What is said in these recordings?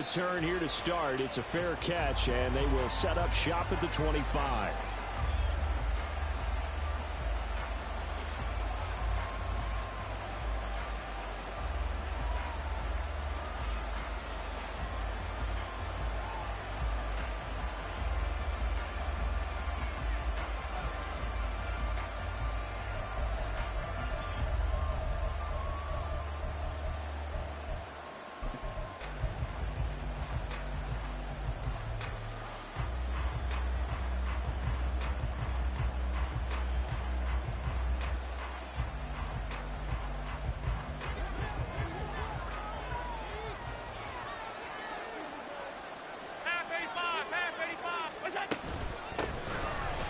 return here to start. It's a fair catch, and they will set up shop at the 25.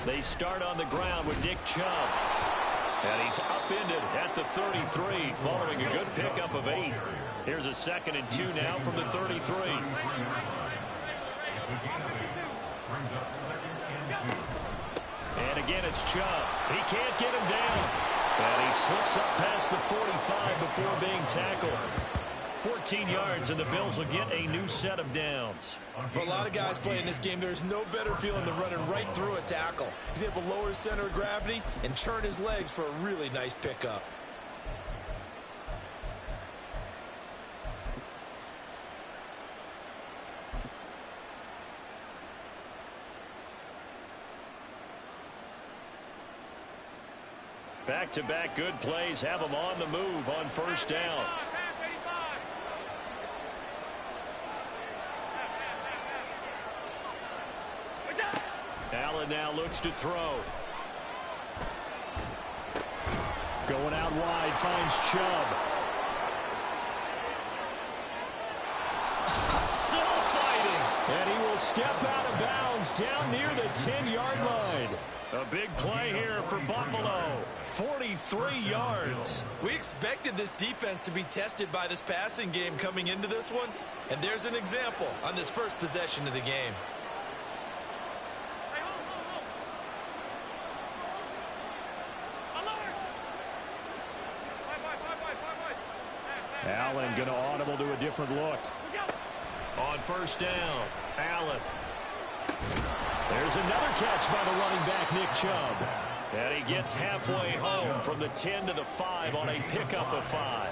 They start on the ground with Nick Chubb. And he's upended at the 33 following a good pickup of 8. Here's a 2nd and 2 now from the 33. And again, it's Chubb. He can't get him down. And he slips up past the 45 before being tackled. 14 yards, and the Bills will get a new set of downs. For a lot of guys playing this game, there's no better feeling than running right through a tackle. He's able to lower his center of gravity and turn his legs for a really nice pickup. Back-to-back good plays have them on the move on first down. Allen now looks to throw. Going out wide, finds Chubb. Still fighting. And he will step out of bounds down near the 10-yard line. A big play here for Buffalo. 43 yards. We expected this defense to be tested by this passing game coming into this one. And there's an example on this first possession of the game. Allen going to audible to a different look. On first down, Allen. There's another catch by the running back, Nick Chubb. And he gets halfway home from the 10 to the 5 on a pickup of 5.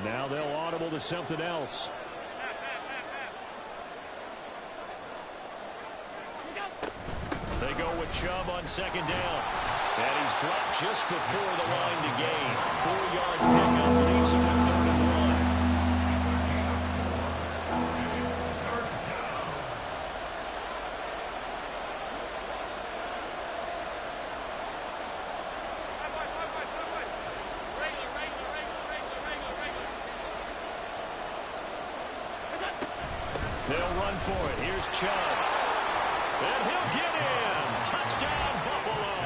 Now they'll audible to something else. They go with Chubb on second down. And he's dropped just before the line to gain. 4-yard pickup leaves him with 3rd and 1. They'll run for it. Here's Chubb. And he'll get in. Touchdown, Buffalo.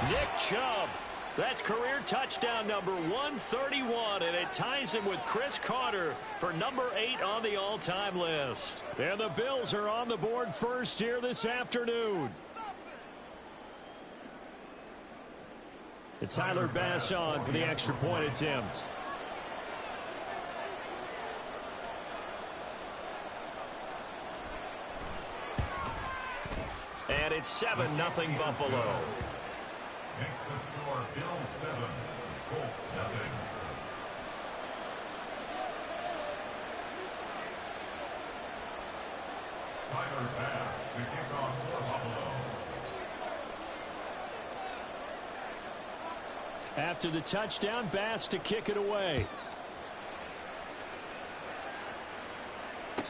Nick Chubb. That's career touchdown number 131, and it ties him with Chris Carter for number 8 on the all-time list. And the Bills are on the board first here this afternoon. It's Tyler Bass on for the extra point attempt. And it's 7-0 Buffalo. Makes the score Bills 7, Colts 0. Tyler Bass to kick off for Buffalo. After the touchdown, Bass to kick it away.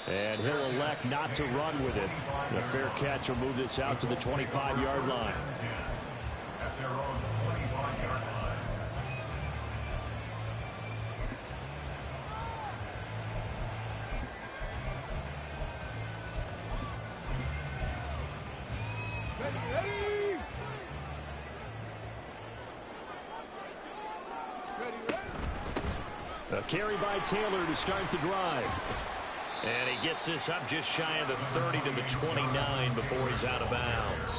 And he'll elect not to run with it. The fair catch will move this out to the 25-yard line. At their own 25-yard line. A carry by Taylor to start the drive. And he gets this up just shy of the 30 to the 29 before he's out of bounds.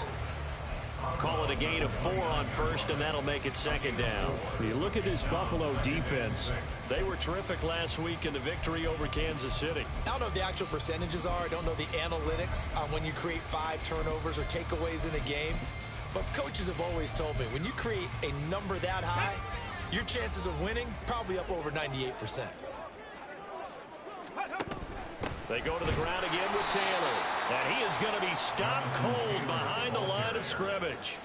Call it a gain of 4 on first, and that'll make it second down. You look at this Buffalo defense. They were terrific last week in the victory over Kansas City. I don't know what the actual percentages are. I don't know the analytics on when you create 5 turnovers or takeaways in a game. But coaches have always told me, when you create a number that high, your chances of winning probably up over 98%. They go to the ground again with Taylor. And he is going to be stopped cold behind the line of scrimmage.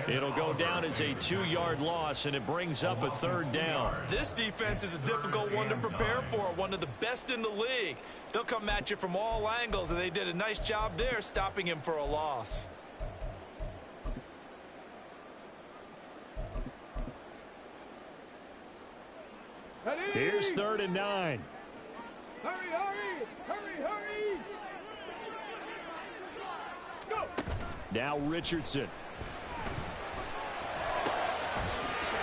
It'll go down as a 2-yard loss, and it brings up a 3rd down. This defense is a difficult one to prepare for, one of the best in the league. They'll come at you from all angles, and they did a nice job there stopping him for a loss. Here's 3rd and 9. Hurry, hurry! Hurry, hurry! Go! Now Richardson.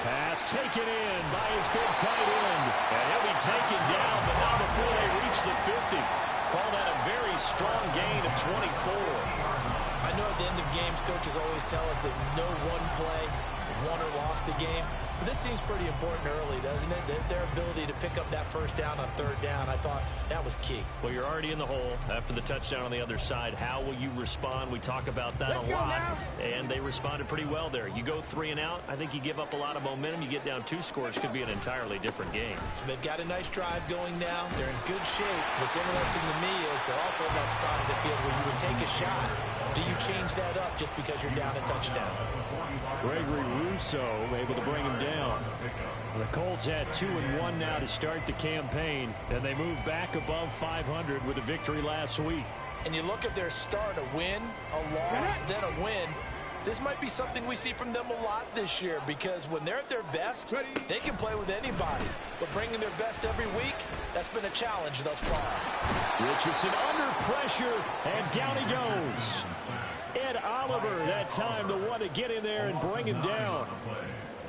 Pass taken in by his big tight end. And he'll be taken down, but not before they reach the 50. Call that a very strong gain of 24. I know at the end of games, coaches always tell us that no one play won or lost a game. But this seems pretty important early, doesn't it? Their ability to pick up that 1st down on 3rd down, I thought that was key. Well, you're already in the hole after the touchdown on the other side. How will you respond? We talk about that a lot, and they responded pretty well there. You go 3 and out, I think you give up a lot of momentum. You get down 2 scores, could be an entirely different game. So they've got a nice drive going now. They're in good shape. What's interesting to me is they're also in that spot of the field where you would take a shot. Do you change that up just because you're down a touchdown? Gregory Rousseau able to bring him down. The Colts had 2-1 now to start the campaign, and they moved back above 500 with a victory last week. And you look at their start, a win, a loss, then a win. This might be something we see from them a lot this year, because when they're at their best, they can play with anybody. But bringing their best every week, that's been a challenge thus far. Richardson under pressure, and down he goes. Ed Oliver that time the one to get in there and bring him down.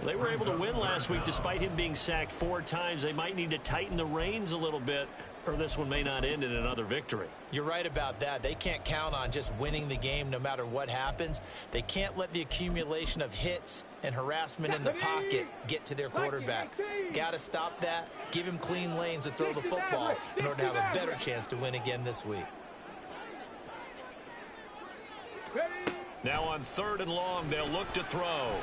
They were able to win last week despite him being sacked 4 times. They might need to tighten the reins a little bit, or this one may not end in another victory. You're right about that. They can't count on just winning the game no matter what happens. They can't let the accumulation of hits and harassment in the pocket get to their quarterback. Got to stop that, give him clean lanes to throw the football in order to have a better chance to win again this week. Now on 3rd and long, they'll look to throw.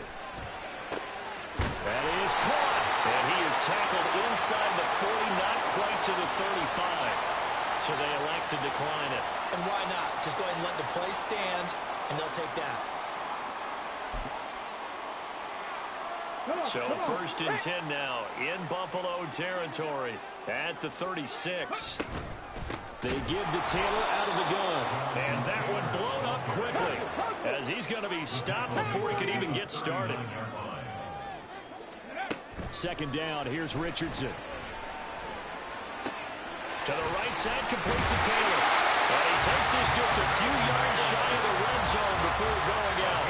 That is caught. And he is tackled inside the 40, not quite to the 35. So they elect to decline it. And why not? Just go ahead and let the play stand, and they'll take that. So 1st and 10 now in Buffalo territory at the 36. They give to Taylor out of the gun. And that one blown up quickly as he's going to be stopped before he could even get started. 2nd down, here's Richardson. To the right side, complete to Taylor. And he takes this just a few yards shy of the red zone before going out.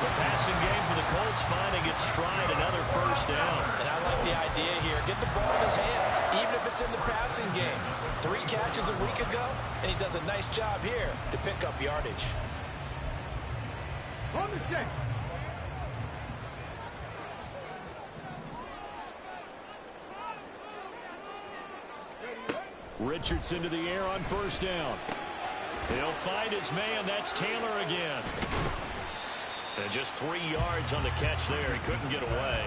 The passing game for the Colts finding its stride, another 1st down. And I like the idea here. Get the ball in his hands, even if it's in the passing game. 3 catches a week ago, and he does a nice job here to pick up yardage. On the check. Richardson to the air on 1st down. He'll find his man. That's Taylor again. And just 3 yards on the catch there. He couldn't get away.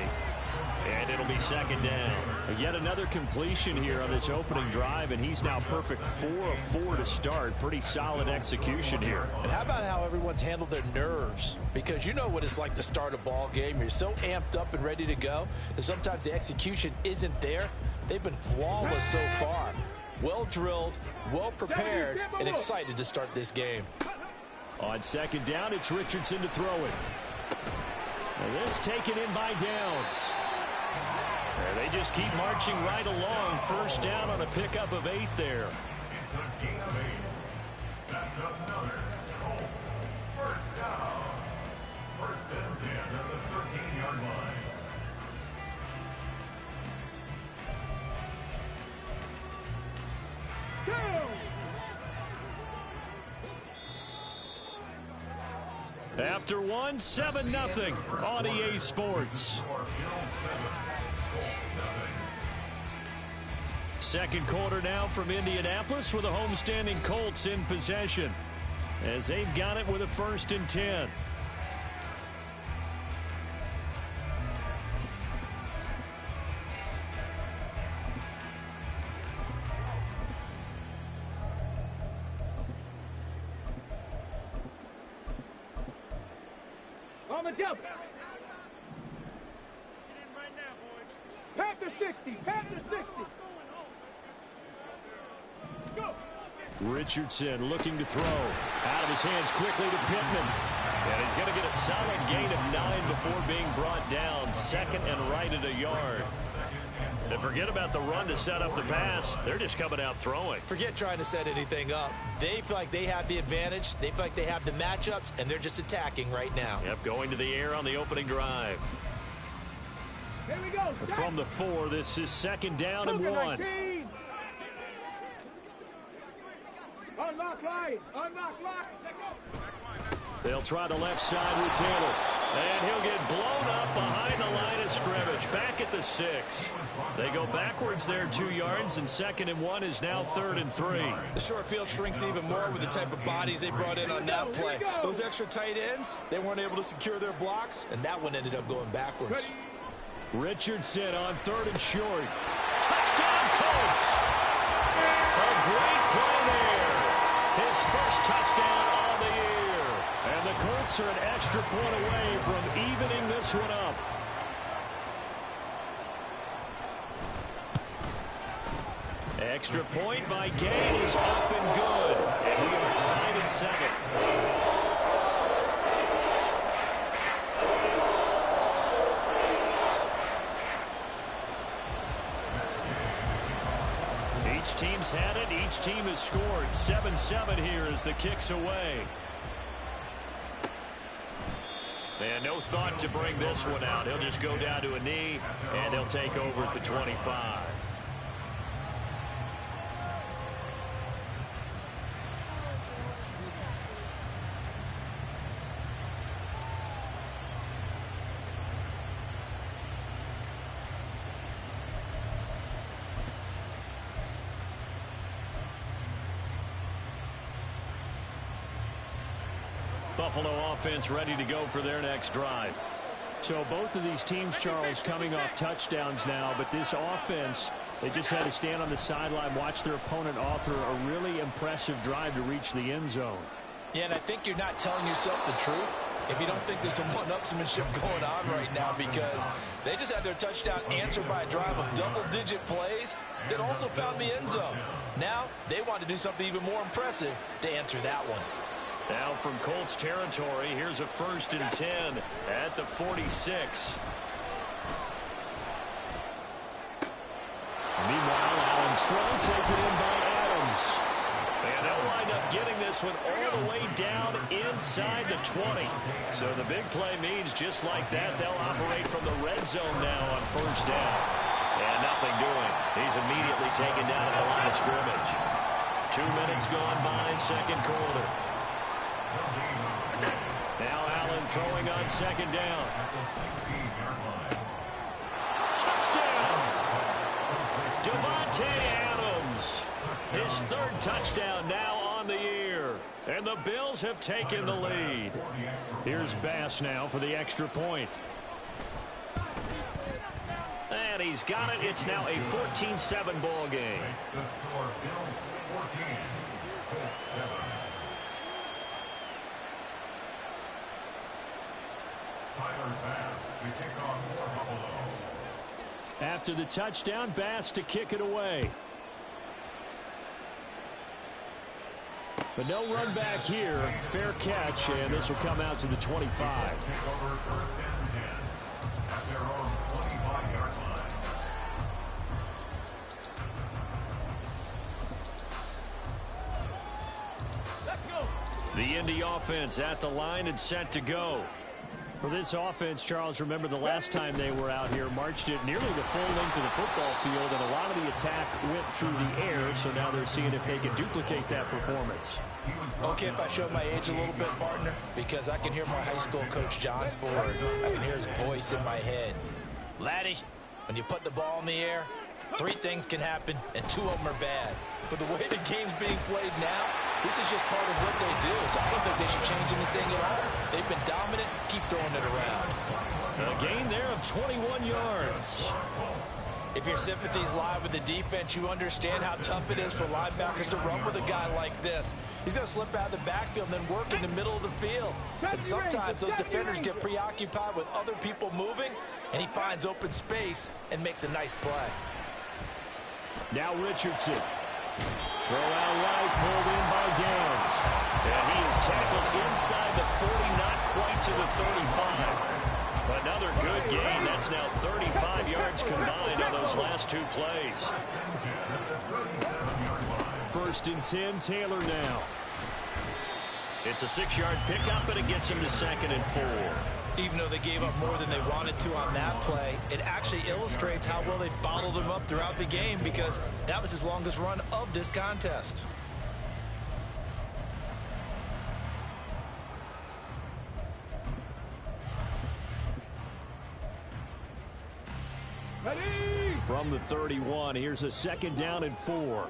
And it'll be 2nd down. Yet another completion here on this opening drive, and he's now perfect 4 of 4 to start. Pretty solid execution here. And how about how everyone's handled their nerves? Because you know what it's like to start a ball game. You're so amped up and ready to go, and sometimes the execution isn't there. They've been flawless so far. Well drilled, well prepared, and excited to start this game. On 2nd down, it's Richardson to throw it. And this taken in by Downs. And they just keep marching right along. 1st down on a pickup of 8 there. It's a gain of 8. That's another Colts 1st down. 1st and 10 at the 13-yard line. After one, 7-0 on EA Sports. Second quarter now from Indianapolis with the homestanding Colts in possession as they've got it with a 1st and 10. On the jump. Panther 60. Panther 60. Go. Richardson looking to throw. Out of his hands quickly to Pittman. And he's going to get a solid gain of 9 before being brought down. Second and right at a yard. And forget about the run to set up the pass. They're just coming out throwing. Forget trying to set anything up. They feel like they have the advantage. They feel like they have the matchups, and they're just attacking right now. Yep, going to the air on the opening drive. Here we go. From the 4, this is 2nd down and 1. Unlock line. Unlock lock. They'll try the left side with Taylor. And he'll get blown up behind the line of scrimmage. Back at the 6. They go backwards there 2 yards, and 2nd and 1 is now 3rd and 3. The short field shrinks even more with the type of bodies they brought in on that play. Those extra tight ends, they weren't able to secure their blocks, and that one ended up going backwards. Richardson on 3rd and short. Touchdown, Colts! A great play there. His first touchdown on the year. And the Colts are an extra point away from evening this one up. Extra point by Gain is up and good. And we are tied at 2nd. Each team's had it. Each team has scored. 7-7 here as the kick's away. And no thought to bring this one out. He'll just go down to a knee, and he'll take over at the 25. Buffalo offense ready to go for their next drive. So both of these teams, Charles, coming off touchdowns now, but this offense, they just had to stand on the sideline, watch their opponent author a really impressive drive to reach the end zone. Yeah, and I think you're not telling yourself the truth if you don't think there's some one-upsmanship going on right now, because they just had their touchdown answered by a drive of double-digit plays that also found the end zone. Now they want to do something even more impressive to answer that one. Now from Colts territory, here's a 1st and 10 at the 46. Meanwhile, Allen's throw taken in by Adams. And they'll wind up getting this one all the way down inside the 20. So the big play means just like that, they'll operate from the red zone now on 1st down. And nothing doing. He's immediately taken down at the line of scrimmage. 2 minutes gone by, 2nd quarter. Now Allen throwing on 2nd down. Touchdown! Davante Adams. His 3rd touchdown now on the year. And the Bills have taken the lead. Here's Bass now for the extra point. And he's got it. It's now a 14-7 ball game. The score, Bills 14, Colts 7. Tyler Bass to kick off for Buffalo. After the touchdown, Bass to kick it away. But no run back here. Fair catch, and this will come out to the 25. Take over 1st and 10 at their own 25-yard line. Let's go. The Indy offense at the line and set to go. For this offense, Charles, remember the last time they were out here, marched it nearly the full length of the football field, and a lot of the attack went through the air, so now they're seeing if they can duplicate that performance. Okay, if I show my age a little bit, partner, because I can hear my high school coach, John Ford. I can hear his voice in my head. Laddie, when you put the ball in the air, 3 things can happen, and 2 of them are bad. For the way the game's being played now, this is just part of what they do, so I don't think they should change anything at all. They've been dominant. Keep throwing it around. A gain there of 21 yards. If your sympathies lie with the defense, you understand how tough it is for linebackers to run with a guy like this. He's going to slip out of the backfield and then work in the middle of the field. And sometimes those defenders get preoccupied with other people moving, and he finds open space and makes a nice play. Now Richardson. Throw out right, pulled in by Downs. And he is tackled inside the 40, not quite to the 35. Another good gain. That's now 35 yards combined on those last 2 plays. 1st and 10, Taylor now. It's a 6-yard pickup, and it gets him to 2nd and 4. Even though they gave up more than they wanted to on that play, it actually illustrates how well they bottled him up throughout the game, because that was his longest run of this contest. Ready? From the 31, here's a 2nd down and 4.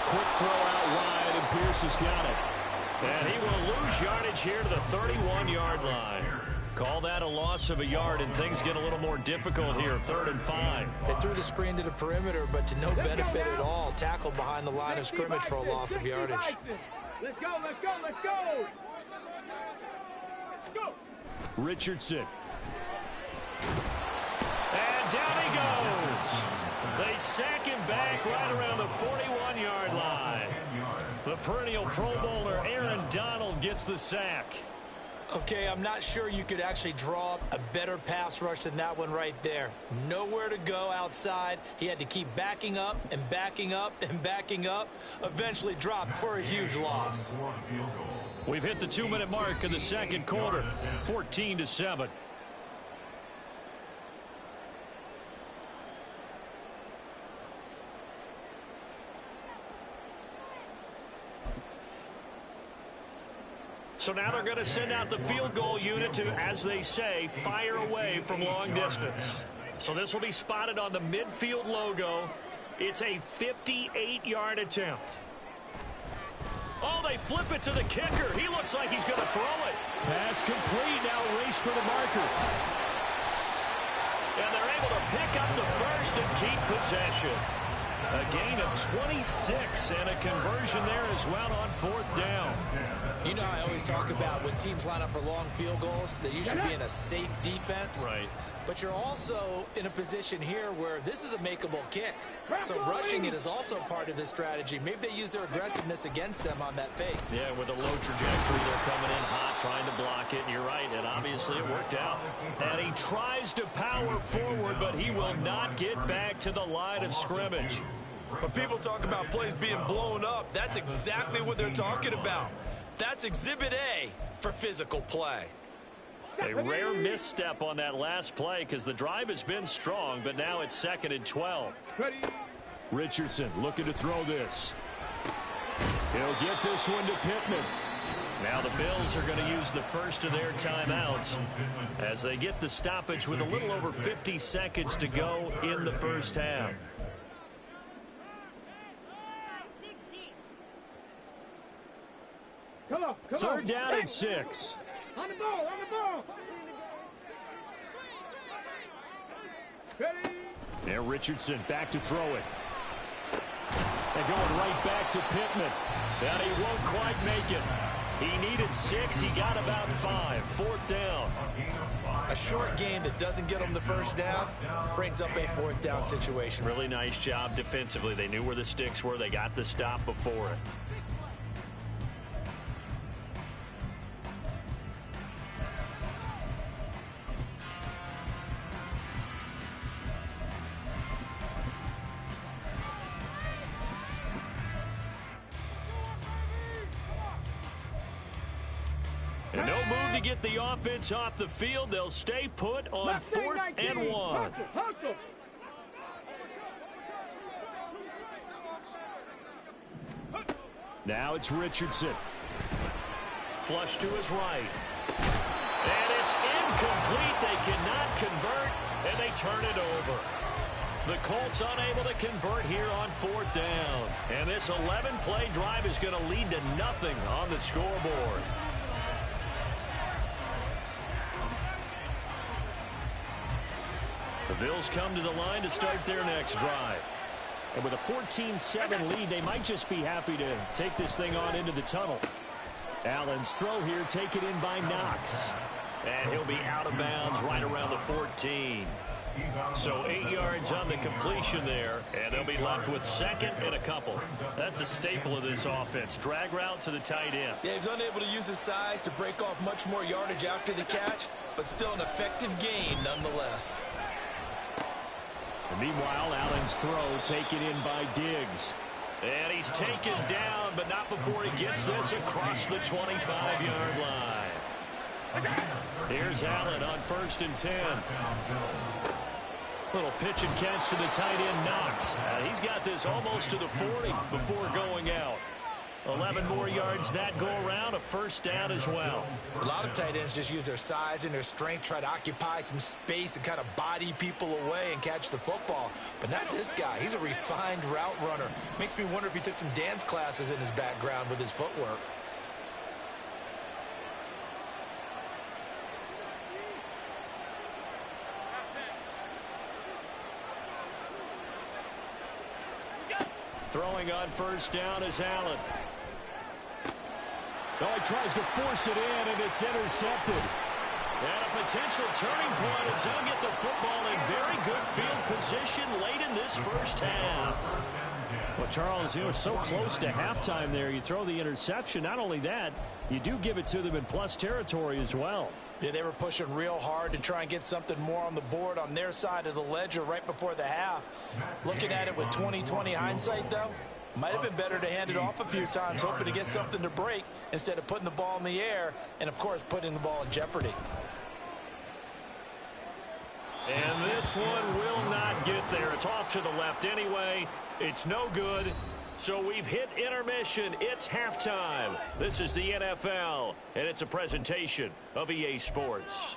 Quick throw out wide, and Pierce has got it. And he will lose yardage here to the 31-yard line. Call that a loss of a yard, and things get a little more difficult here. 3rd and 5. They threw the screen to the perimeter, but to no benefit at all. Tackled behind the line of scrimmage for a loss of yardage. Let's go, let's go, let's go! Go! Richardson. And down he goes. They sack him back right around the 41-yard line. The perennial Pro Bowler Aaron Donald gets the sack. Okay, I'm not sure you could actually draw up a better pass rush than that one right there. Nowhere to go outside. He had to keep backing up and backing up and backing up. Eventually dropped for a huge loss. We've hit the 2-minute mark in the 2nd quarter. 14-7. So now they're going to send out the field goal unit to, as they say, fire away from long distance. So this will be spotted on the midfield logo. It's a 58-yard attempt. Oh, they flip it to the kicker. He looks like he's going to throw it. Pass complete. Now race for the marker. And they're able to pick up the first and keep possession. A gain of 26 and a conversion there as well on 4th down. You know, I always talk about when teams line up for long field goals, that you should be in a safe defense. Right. But you're also in a position here where this is a makeable kick. So rushing it is also part of this strategy. Maybe they use their aggressiveness against them on that fake. Yeah, with a low trajectory, they're coming in hot, trying to block it. And you're right, and obviously it worked out. And he tries to power forward, but he will not get back to the line of scrimmage. When people talk about plays being blown up, that's exactly what they're talking about. That's Exhibit A for physical play. A rare misstep on that last play because the drive has been strong, but now it's 2nd and 12. Ready? Richardson looking to throw this. He'll get this one to Pittman. Now the Bills are going to use the first of their timeouts as they get the stoppage with a little over 50 seconds to go in the first half. Come on, come on. 3rd down and 6. On the ball, on the ball. Ready? Now Richardson back to throw it. And going right back to Pittman. And he won't quite make it. He needed 6. He got about 5. 4th down. A short gain that doesn't get them the first down brings up a 4th down situation. Really nice job defensively. They knew where the sticks were. They got the stop before it. And no move to get the offense off the field. They'll stay put on 4th and 1. Hustle, hustle. Now it's Richardson. Flush to his right. And it's incomplete. They cannot convert, and they turn it over. The Colts unable to convert here on 4th down. And this 11-play drive is going to lead to nothing on the scoreboard. The Bills come to the line to start their next drive. And with a 14-7 lead, they might just be happy to take this thing on into the tunnel. Allen's throw here taken in by Knox. And he'll be out of bounds right around the 14. So 8 yards on the completion there, and they'll be left with 2nd and a couple. That's a staple of this offense. Drag route to the tight end. Yeah, he's unable to use his size to break off much more yardage after the catch, but still an effective gain nonetheless. And meanwhile, Allen's throw taken in by Diggs. And he's taken down, but not before he gets this across the 25-yard line. Here's Allen on 1st and 10. Little pitch and catch to the tight end, Knox. He's got this almost to the 40 before going out. 11 more yards that go around, a 1st down as well. A lot of tight ends just use their size and their strength, try to occupy some space and kind of body people away and catch the football. But not this guy. He's a refined route runner. Makes me wonder if he took some dance classes in his background with his footwork. Throwing on 1st down is Allen. Oh, he tries to force it in, and it's intercepted. And a potential turning point as they'll get the football in very good field position late in this 1st half. Well, Charles, you were so close to halftime there. You throw the interception. Not only that, you do give it to them in plus territory as well. Yeah, they were pushing real hard to try and get something more on the board on their side of the ledger right before the half. Looking at it with 20/20 hindsight, though, might have been better to hand it off a few times, hoping to get something to break instead of putting the ball in the air and, of course, putting the ball in jeopardy. And this one will not get there. It's off to the left anyway. It's no good. So we've hit intermission. It's halftime. This is the NFL, and it's a presentation of EA Sports.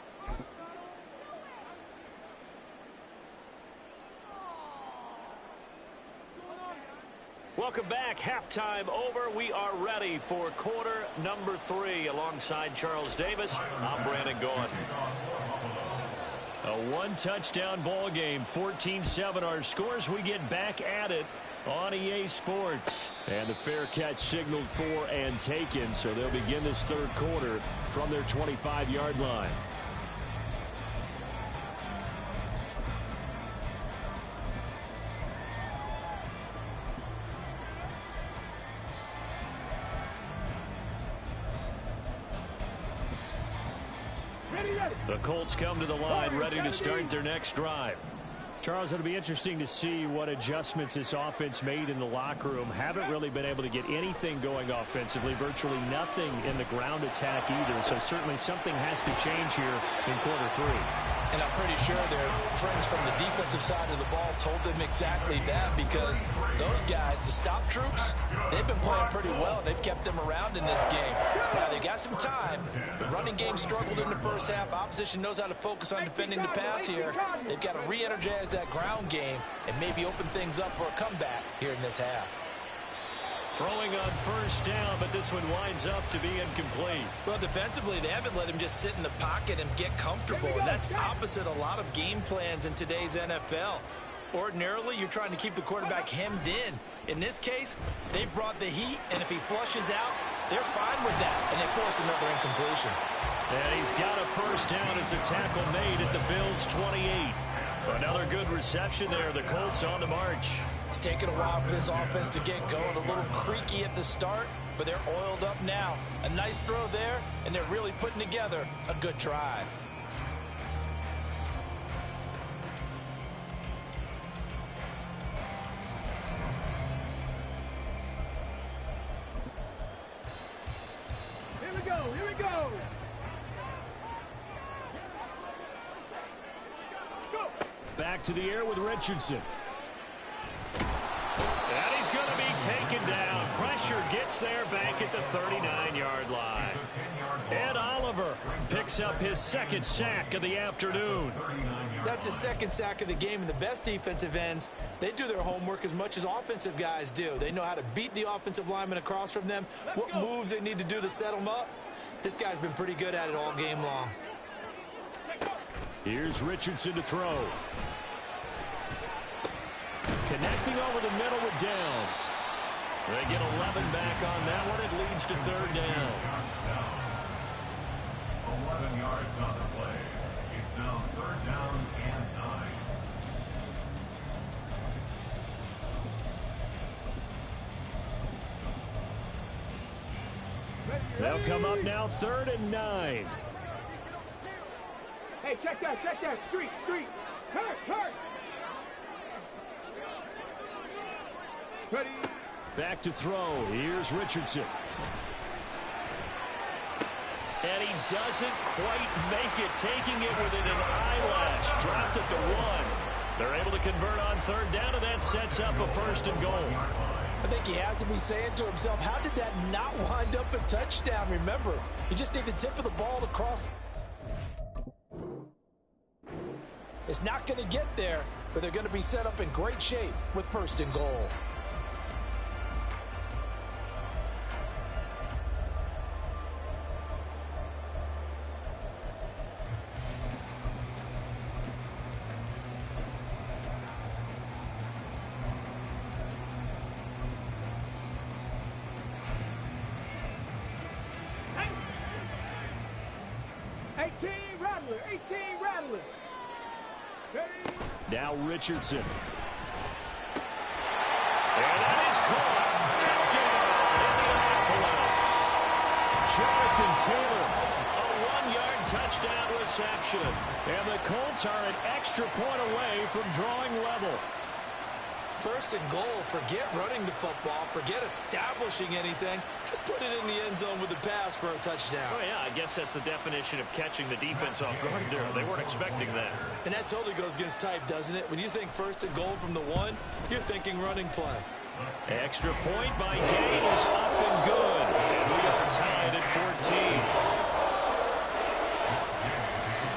Welcome back. Halftime over. We are ready for quarter number 3. Alongside Charles Davis, I'm Brandon Gaudin. A one-touchdown ball game, 14-7 our scores. We get back at it on EA Sports. And the fair catch signaled for and taken, so they'll begin this 3rd quarter from their 25-yard line. The Colts come to the line ready to start their next drive. Charles, it'll be interesting to see what adjustments this offense made in the locker room. Haven't really been able to get anything going offensively, virtually nothing in the ground attack either. So certainly something has to change here in quarter 3. And I'm pretty sure their friends from the defensive side of the ball told them exactly that, because those guys, the stop troops, they've been playing pretty well. They've kept them around in this game. Now, they got some time. The running game struggled in the 1st half. Opposition knows how to focus on defending the pass here. They've got to re-energize that ground game and maybe open things up for a comeback here in this half. Throwing on 1st down, but this one winds up to be incomplete. Well, defensively, they haven't let him just sit in the pocket and get comfortable, and that's opposite a lot of game plans in today's NFL. Ordinarily, you're trying to keep the quarterback hemmed in. In this case, they've brought the heat, and if he flushes out, they're fine with that, and they force another incompletion. And he's got a 1st down as a tackle made at the Bills' 28. Another good reception there. The Colts on the march. It's taken a while for this offense to get going. A little creaky at the start, but they're oiled up now. A nice throw there, and they're really putting together a good drive. Here we go, here we go. Let's go. Back to the air with Richardson. And he's going to be taken down. Pressure gets there back at the 39-yard line. Ed Oliver picks up his second sack of the afternoon. That's his second sack of the game, and the best defensive ends, they do their homework as much as offensive guys do. They know how to beat the offensive lineman across from them, what moves they need to do to set them up. This guy's been pretty good at it all game long. Here's Richardson to throw. Connecting over the middle with Downs. They get 11 back on that one. It leads to third down. 11 yards on the play. It's now third down and 9. They'll come up now 3rd and 9. Hey, check that, street. Hurt. Ready. Back to throw. Here's Richardson. And he doesn't quite make it, taking it within an eyelash. Dropped at the 1. They're able to convert on third down, and that sets up a 1st and goal. I think he has to be saying to himself, how did that not wind up a touchdown? Remember, you just need the tip of the ball to cross. It's not going to get there, but they're going to be set up in great shape with 1st and goal. Now Richardson. And that is caught. Touchdown, Indianapolis. Jonathan Taylor, a 1-yard touchdown reception. And the Colts are an extra point away from drawing level. 1st and goal. Forget running the football. Forget establishing anything. Just put it in the end zone with the pass for a touchdown. Oh, yeah, I guess that's the definition of catching the defense off guard there. They weren't expecting that. And that totally goes against type, doesn't it? When you think 1st and goal from the 1, you're thinking running play. Extra point by Gate is up and good. And we are tied at 14.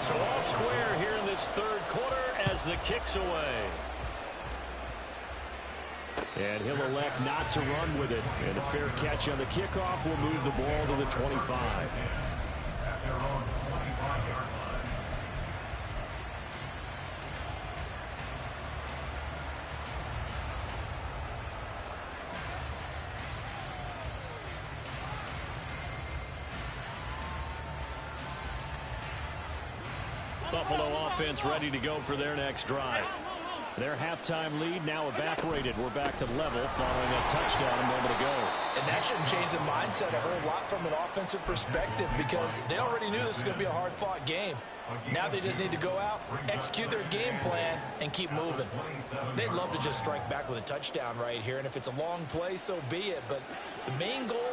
So all square here in this 3rd quarter as the kick's away. And he'll elect not to run with it. And a fair catch on the kickoff will move the ball to the 25. At their own 25-yard line. Buffalo offense ready to go for their next drive. Their halftime lead now evaporated. We're back to level following a touchdown a moment ago. And that shouldn't change the mindset a whole lot from an offensive perspective because they already knew this was going to be a hard-fought game. Now they just need to go out, execute their game plan, and keep moving. They'd love to just strike back with a touchdown right here, and if it's a long play, so be it. But the main goal,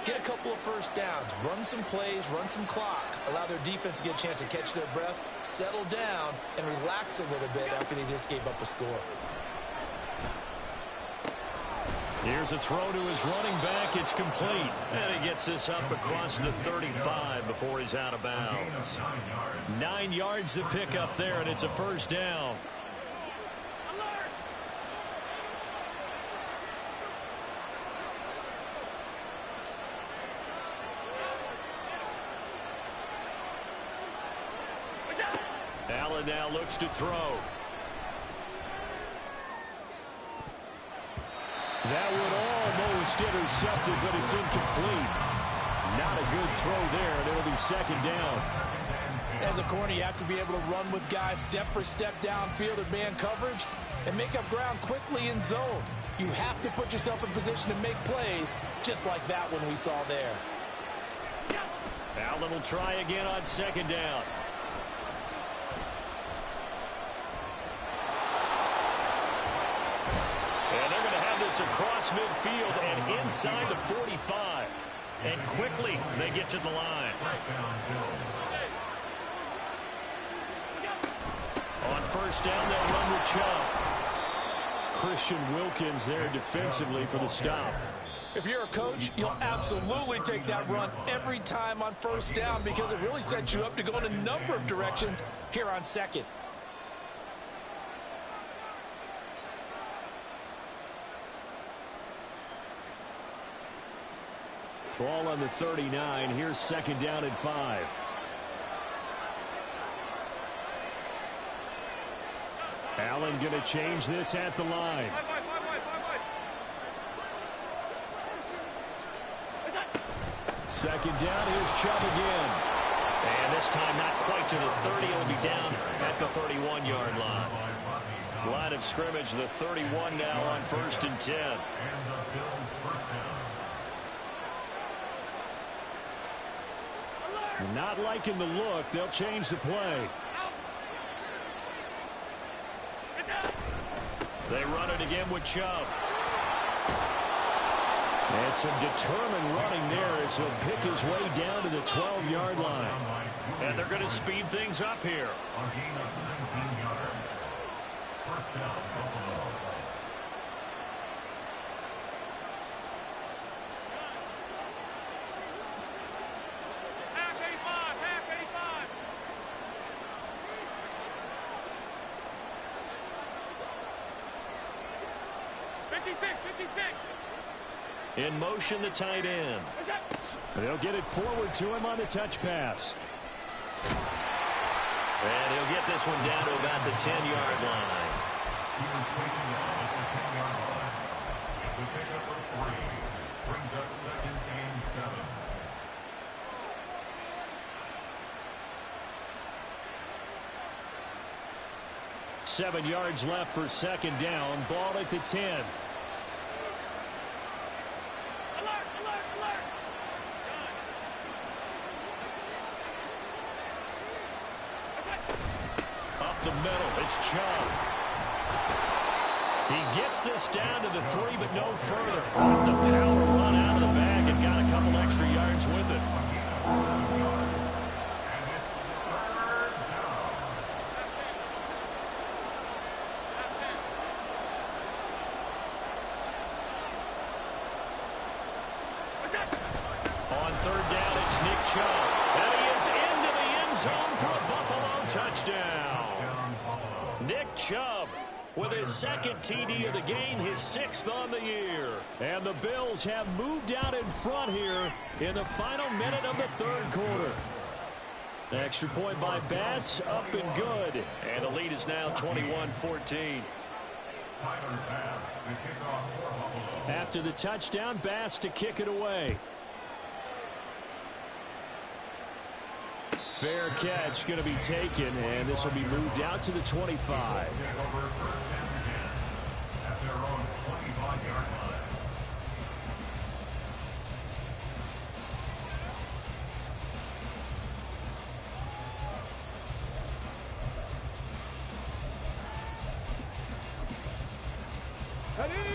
get a couple of first downs, run some plays, run some clock, allow their defense to get a chance to catch their breath, settle down, and relax a little bit after they just gave up a score. Here's a throw to his running back. It's complete. And he gets this up across the 35 before he's out of bounds. 9 yards to pick up there, and it's a 1st down. Allen now looks to throw. That would almost intercept it, but it's incomplete. Not a good throw there, and it'll be 2nd down. As a corner, you have to be able to run with guys step for step downfield in man coverage and make up ground quickly in zone. You have to put yourself in position to make plays, just like that one we saw there. Allen will try again on 2nd down. And they're going to have this across midfield and inside the 45. And quickly they get to the line. On 1st down, they'll run with Chubb. Christian Wilkins there defensively for the stop. If you're a coach, you'll absolutely take that run every time on first down because it really sets you up to go in a number of directions here on second. Ball on the 39. Here's second down and 5. Allen going to change this at the line. Second down, here's Chubb again. And this time not quite to the 30. It'll be down at the 31-yard line. Line of scrimmage, the 31 now on 1st and 10. Not liking the look. They'll change the play. They run it again with Chubb. And some determined running there as he'll pick his way down to the 12-yard line. And they're going to speed things up here. On gain of 19 yards. First down, Buffalo. Half 85, half 85. In motion, the tight end. They'll get it forward to him on the touch pass. And he'll get this one down to about the 10-yard line. He was taken down at the 10-yard line. It's a pickup of 3. Brings up second and 7. Seven yards left for second down. Ball at the 10. The middle, it's Chubb. He gets this down to the 3, but no further. Got the power run out of the bag and got a couple extra yards with it. On third down, it's Nick Chubb. And he is into the end zone for a Buffalo touchdown. Nick Chubb with his second TD of the game, his 6th on the year. And the Bills have moved out in front here in the final minute of the third quarter. The extra point by Bass, up and good. And the lead is now 21-14. After the touchdown, Bass to kick it away. Fair catch going to be taken, and this will be moved out to the 25.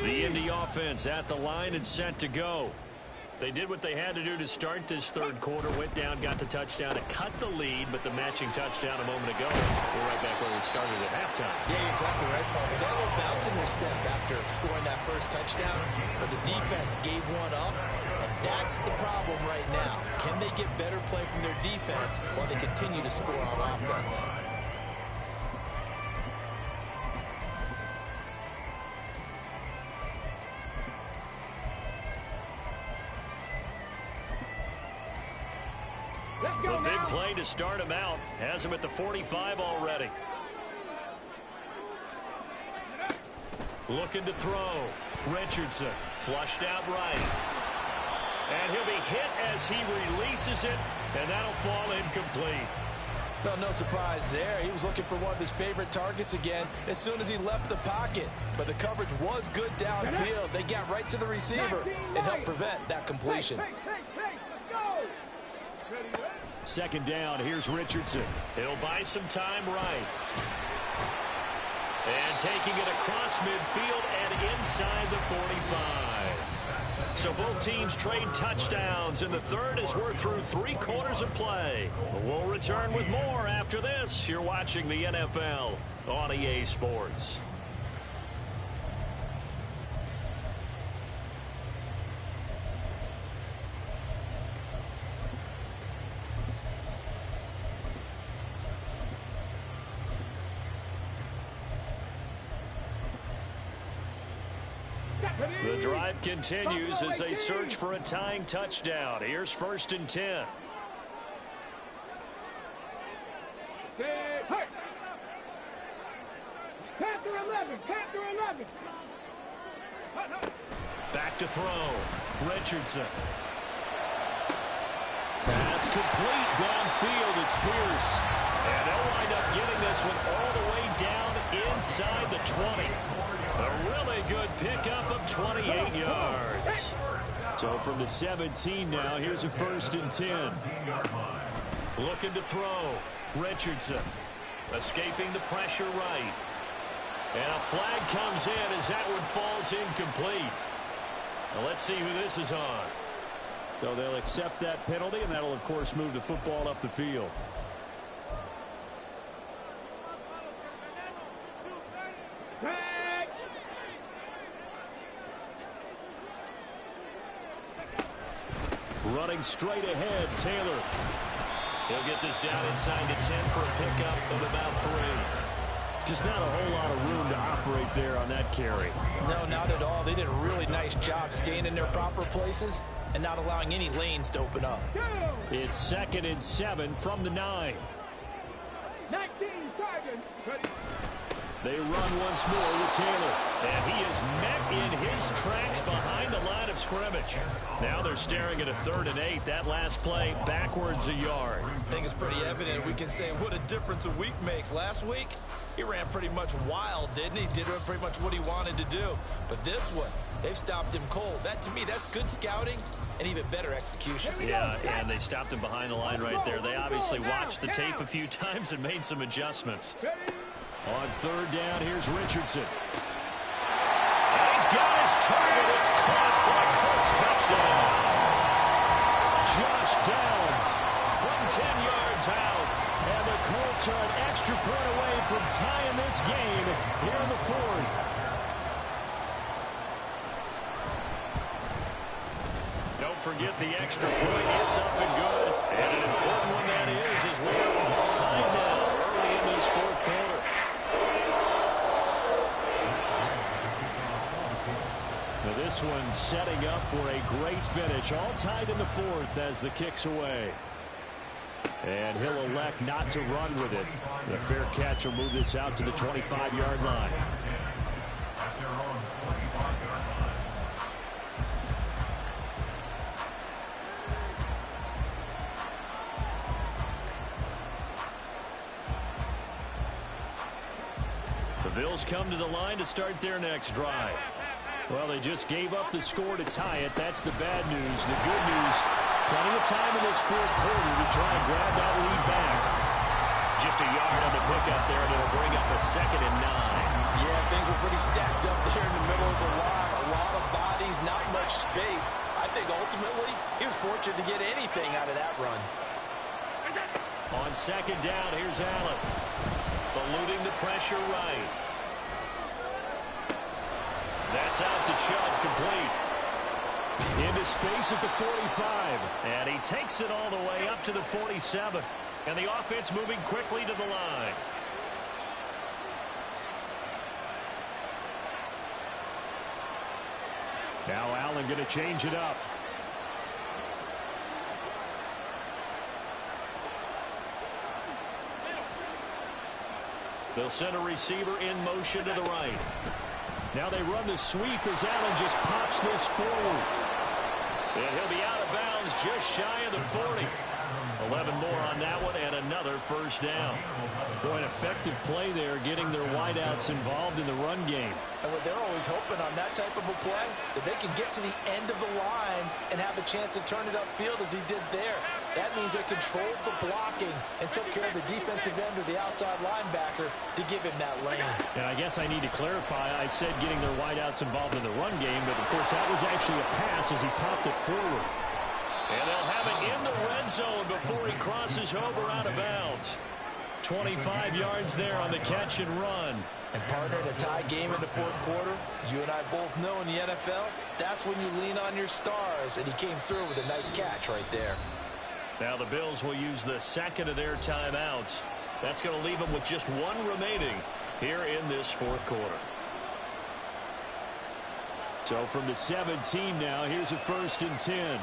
The Indy offense at the line and set to go. They did what they had to do to start this third quarter. Went down, got the touchdown to cut the lead, but the matching touchdown a moment ago. We're right back where we started at halftime. Yeah, exactly right, Paul. They got a little bounce in their step after scoring that first touchdown, but the defense gave one up, and that's the problem right now. Can they get better play from their defense while they continue to score on offense? The big play to start him out. Has him at the 45 already. Looking to throw. Richardson flushed out right. And he'll be hit as he releases it, and that'll fall incomplete. Well, no surprise there. He was looking for one of his favorite targets again as soon as he left the pocket. But the coverage was good downfield. They got right to the receiver and helped prevent that completion. Second down, here's Richardson. He'll buy some time right. And taking it across midfield and inside the 45. So both teams trade touchdowns in the third as we're through 3 quarters of play. We'll return with more after this. You're watching the NFL on EA Sports. The drive continues as they search for a tying touchdown. Here's 1st and 10. Panther 11, Panther 11. Back to throw. Richardson. Pass complete downfield. It's Pierce. And they'll wind up getting this one all the way down inside the 20. A really good pickup of 28 yards. So from the 17 now, here's a 1st and 10. Looking to throw. Richardson. Escaping the pressure right. And a flag comes in as that one falls incomplete. Now let's see who this is on. So they'll accept that penalty, and that'll, of course, move the football up the field. Running straight ahead, Taylor. He'll get this down inside the 10 for a pickup of about 3. Just not a whole lot of room to operate there on that carry. No, not at all. They did a really nice job staying in their proper places and not allowing any lanes to open up. It's 2nd and 7 from the 9. 19 seconds. They run once more with Taylor. And he is met in his tracks behind the line of scrimmage. Now they're staring at a 3rd and 8. That last play backwards a yard. I think it's pretty evident. We can say what a difference a week makes. Last week, he ran pretty much wild, didn't he? Did pretty much what he wanted to do. But this one, they've stopped him cold. That, to me, that's good scouting and even better execution. Yeah, and they stopped him behind the line right there. They obviously watched the tape a few times and made some adjustments. On 3rd down, here's Richardson. And he's got his target. It's caught for a Colts touchdown. Josh Downs from 10 yards out. And the Colts are an extra point away from tying this game here in the 4th. Don't forget the extra point. It's up and good. And an important one that is as we are tied now early in this 4th quarter. Now this one setting up for a great finish. All tied in the 4th as the kick's away. And he'll elect not to run with it. The fair catch will move this out to the 25-yard line. The Bills come to the line to start their next drive. Well, they just gave up the score to tie it. That's the bad news. The good news, plenty of time in this 4th quarter to try and grab that lead back. Just a yard on the pickup there, and it'll bring up a 2nd and 9. Yeah, things were pretty stacked up there in the middle of the line. A lot of bodies, not much space. I think ultimately he was fortunate to get anything out of that run. On 2nd down, here's Allen. Eluding the pressure right. That's out to Chubb, complete. Into space at the 45. And he takes it all the way up to the 47. And the offense moving quickly to the line. Now Allen going to change it up. They'll send a receiver in motion to the right. Now they run the sweep as Allen just pops this forward. And he'll be out of bounds just shy of the 40. 11 more on that one and another 1st down. Boy, an effective play there, getting their wideouts involved in the run game. And what they're always hoping on that type of a play, that they can get to the end of the line and have a chance to turn it upfield as he did there. That means they controlled the blocking and took care of the defensive end or the outside linebacker to give him that lane. And I guess I need to clarify, I said getting their wideouts involved in the run game, but of course that was actually a pass as he popped it forward. And they'll have it in the red zone before he crosses over out of bounds. 25 yards there on the catch and run. And partner, in a tie game in the 4th quarter, you and I both know in the NFL, that's when you lean on your stars, and he came through with a nice catch right there. Now the Bills will use the 2nd of their timeouts. That's going to leave them with just 1 remaining here in this 4th quarter. So from the 17 now, here's a 1st and 10.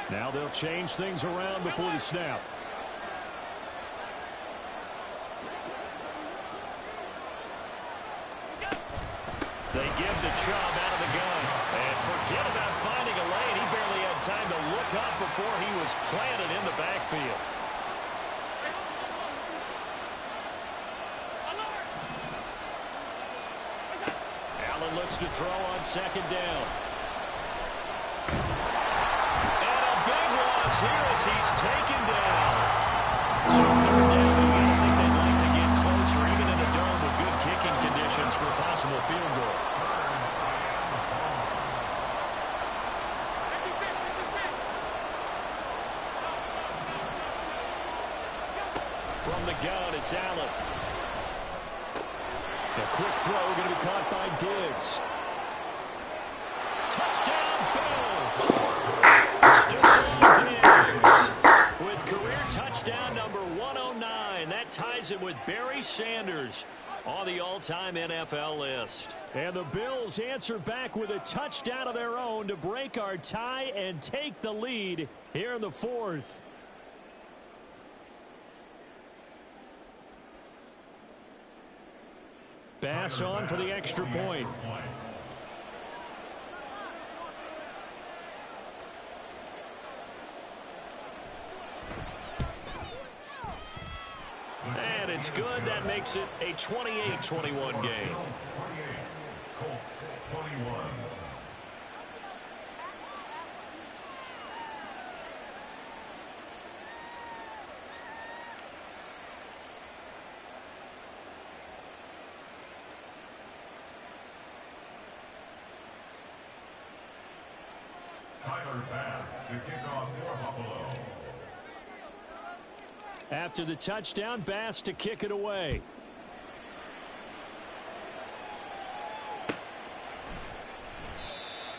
Now they'll change things around before the snap. They give to Chubb out of the gun. And forget about finding a lane. He barely had time to look up before he was planted in the backfield. Allen looks to throw on 2nd down. And a big loss here as he's taken down. So 3rd down, you got to think they'd like to get closer, even in a dome with good kicking conditions for a possible field goal. From the gun, it's Allen. A quick throw going to be caught by Diggs. Touchdown, Bills. Stephon Diggs with career touchdown number 109. That ties him with Barry Sanders on the all-time NFL list. And the Bills answer back with a touchdown of their own to break our tie and take the lead here in the 4th. Bass on for the extra point. And it's good. That makes it a 28-21 game. Colts 21. Tyler Bass to kick off for Buffalo. After the touchdown, Bass to kick it away.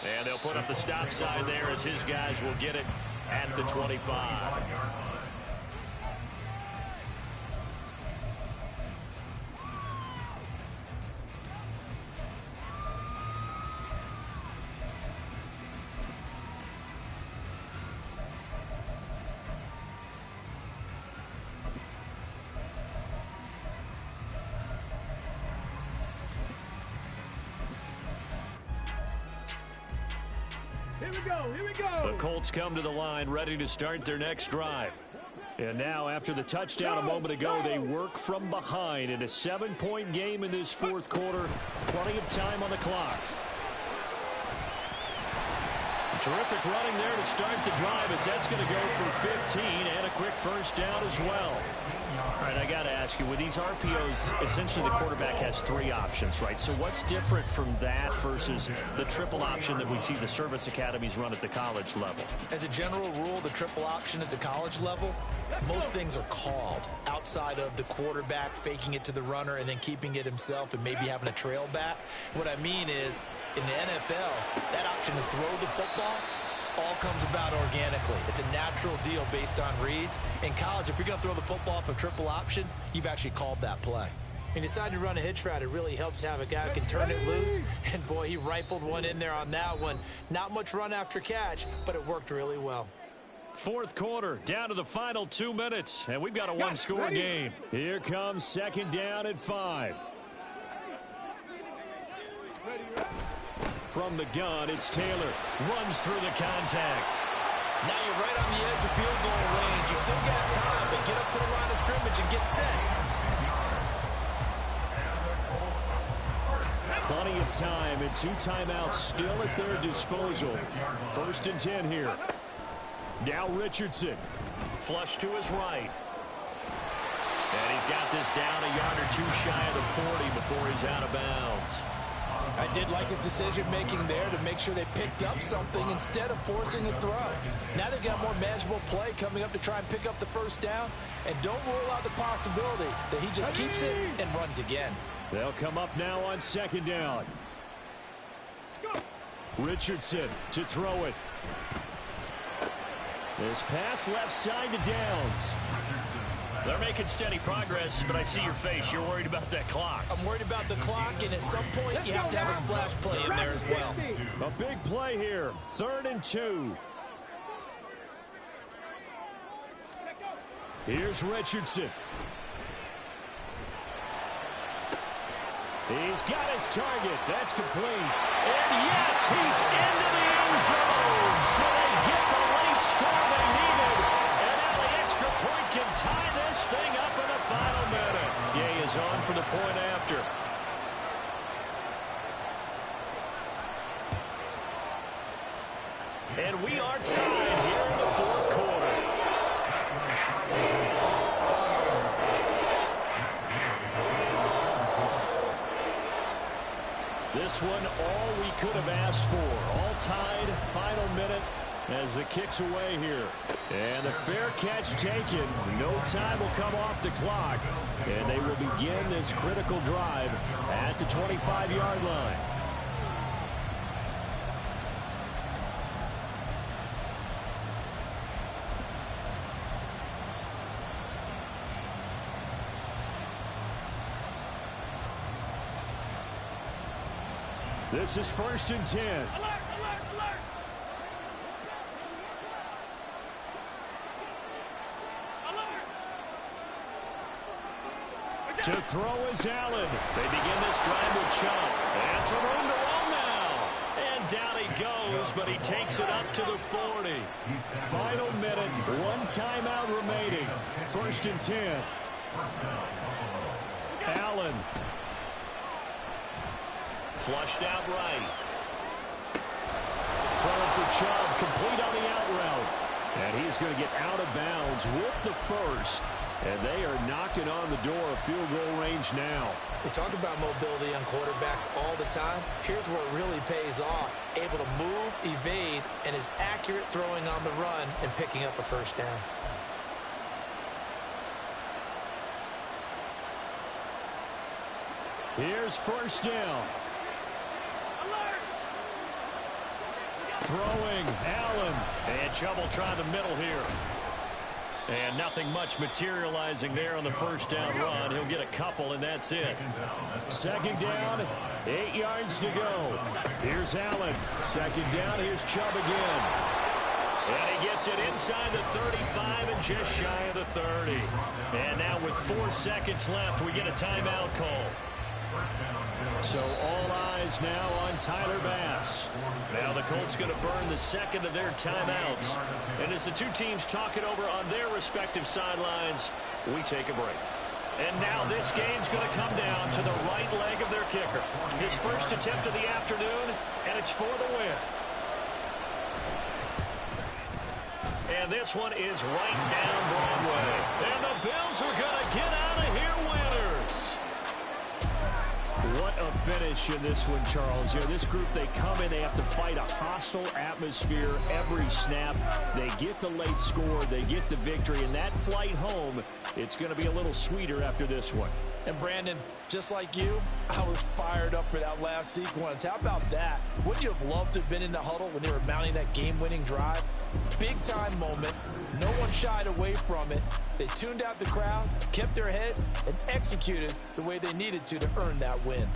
And they'll put up the stop sign there as his guys will get it at the 25. Here we go. Here we go. The Colts come to the line ready to start their next drive. And now after the touchdown a moment ago, they work from behind in a 7-point game in this 4th quarter. Plenty of time on the clock. Terrific running there to start the drive as that's going to go for 15 and a quick 1st down as well. All right, I got to ask you, with these RPOs, essentially the quarterback has 3 options, right? So what's different from that versus the triple option that we see the service academies run at the college level? As a general rule, the triple option at the college level, most things are called outside of the quarterback faking it to the runner and then keeping it himself and maybe having a trail back. What I mean is, in the NFL, that option to throw the football all comes about organically. It's a natural deal based on reads. In college, if you're going to throw the football off a triple option, you've actually called that play. And decided to run a hitch route. It really helps to have a guy who can turn it loose. And, boy, he rifled one in there on that one. Not much run after catch, but it worked really well. 4th quarter, down to the final 2 minutes, and we've got a one-score game. Here comes 2nd down at 5. From the gun, it's Taylor. Runs through the contact. Now you're right on the edge of field goal range. You still got time, but get up to the line of scrimmage and get set. Plenty of time and 2 timeouts still at their disposal. 1st and 10 here. Now Richardson. Flush to his right. And he's got this down a yard or 2 shy of the 40 before he's out of bounds. I did like his decision-making there to make sure they picked up something instead of forcing a throw. Now they've got more manageable play coming up to try and pick up the 1st down. And don't rule out the possibility that he just keeps it and runs again. They'll come up now on 2nd down. Richardson to throw it. This pass left side to Downs. They're making steady progress, but I see your face. You're worried about that clock. I'm worried about the clock, and at some point, you have to have a splash play in there as well. A big play here. 3rd and 2. Here's Richardson. He's got his target. That's complete. And yes, he's into the end zone. So they get the late score they needed. And now the extra point can tie this thing up in the final minute. Gay is on for the point after. And we are tied here in the 4th quarter. This one, all we could have asked for. All tied, final minute as it kicks away here. And the fair catch taken. No time will come off the clock. And they will begin this critical drive at the 25-yard line. This is 1st and 10. Alert, alert, alert. Alert. To throw is Allen. They begin this drive with Chubb. And some room to roll now. And down he goes, but he takes it up to the 40. Final minute, 1 timeout remaining. 1st and 10. Allen. Flushed out right. Throwing for Chubb, complete on the out route. And he's going to get out of bounds with the first. And they are knocking on the door of field goal range now. We talk about mobility on quarterbacks all the time. Here's where it really pays off. Able to move, evade, and is accurate throwing on the run and picking up a first down. Here's 1st down. Throwing, Allen. And Chubb will try the middle here. And nothing much materializing there on the 1st down run. He'll get a couple, and that's it. 2nd down, 8 yards to go. Here's Allen. 2nd down, here's Chubb again. And he gets it inside the 35 and just shy of the 30. And now with 4 seconds left, we get a timeout call. So all eyes now on Tyler Bass. Now the Colts going to burn the 2nd of their timeouts. And as the two teams talk it over on their respective sidelines, we take a break. And now this game's going to come down to the right leg of their kicker. His first attempt of the afternoon, and it's for the win. And this one is right down Broadway. And the Bills are going to get out of here winners. What a finish in this one, Charles. You know, this group, they come in, they have to fight a hostile atmosphere every snap. They get the late score, they get the victory, and that flight home, it's going to be a little sweeter after this one. And Brandon, just like you, I was fired up for that last sequence. How about that? Wouldn't you have loved to have been in the huddle when they were mounting that game-winning drive? Big-time moment. No one shied away from it. They tuned out the crowd, kept their heads, and executed the way they needed to earn that win.